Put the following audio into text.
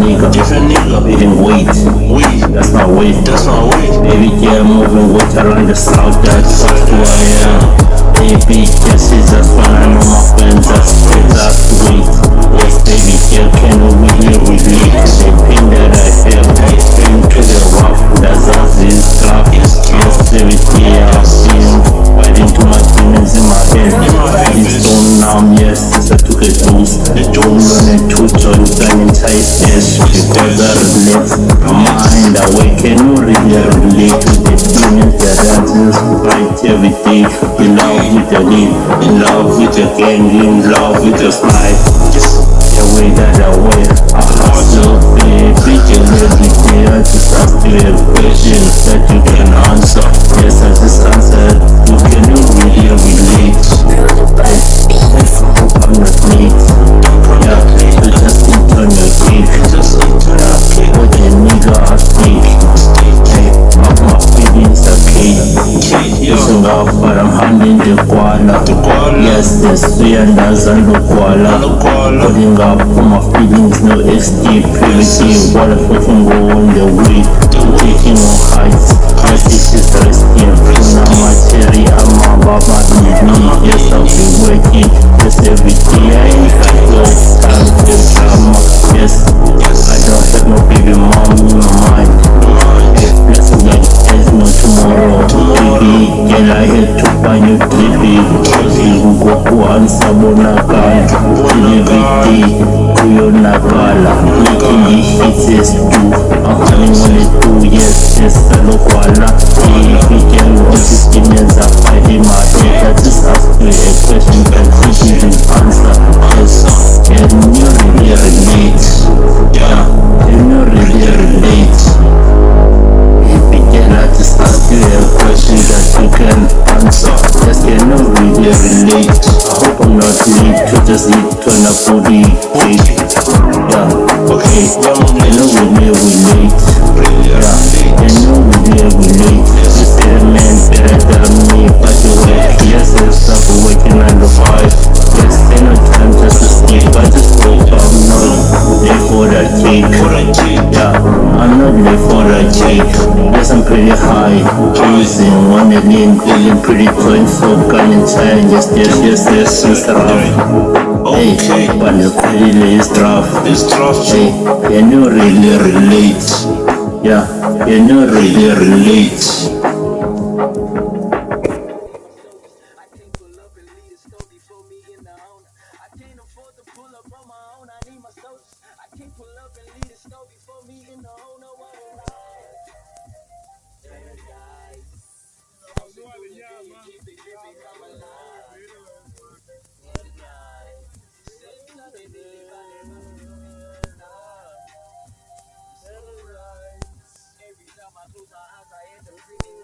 nigga. Feeling weight. That's not weight. Baby girl moving weight around the south. That's who I am. Baby girl, she's just one. I know my friends. That's weight. Yes, baby girl, can we really relate to the pain that I feel? Into the rough. That's us is tough. Yes, baby girl, I've been fighting to my demons in my head. It's so numb. Yes, since I took a dose. Don't run a two-ton diamond tight ass because I relate my mind away. Can you really relate to the demons that I just fight every day? In love with the lead, in love with the gang, in love with the fight. The way that I wear, I hustle, baby, you every day. I just ask you a question that you can answer. Yes, I just answered. You can really relate. I'm not late. Yeah, you just eat on your cake. Yeah, what a nigga I think. Hey, my feelings are cake. Listen up, but I'm handing the koala. Yes, the suyanders and the koala. Putting up for my feelings, no escape. Previously, what if I can go on the way? Taking on heights. Yes, this is the resting. Now my cherry, I'm a baba, need me. Yes, I'll be working. Yes, every day I ain't got no time for drama. Yes, I don't have no baby mom in my mind. Hey, blessing that there's no tomorrow. Baby, girl, I had to find you baby. Cause you go to answer Bonakala. Every day, Kuyo Nakala. Making the hits is too. I'm coming on it too, yes, yes, I look wala. Baby, girl, what is demons are fighting my head. I just ask you a question that you didn't answer. Yes, can you really relate? Yeah, can you really relate? Baby girl, I just ask you a question that you can answer. Yes, can you really relate? I hope I'm not late to just eat on a booty cake. Yeah, okay, can you really relate? Yeah, can you really relate? You say the man better than me, but you work. Yes, yes, I've been working 9 to 5. Yes, ain't no time just to sleep. I just woke up, not there for that cake. Yeah, I'm not there for that cake. Yes, I'm pretty high. Cruising, one again, feeling pretty clean, so kind and tired. Yes, it's rough. Hey, but it's really rough. Hey, can you really relate? Yeah, can you really relate? Every time I close my eyes, I end up dreaming.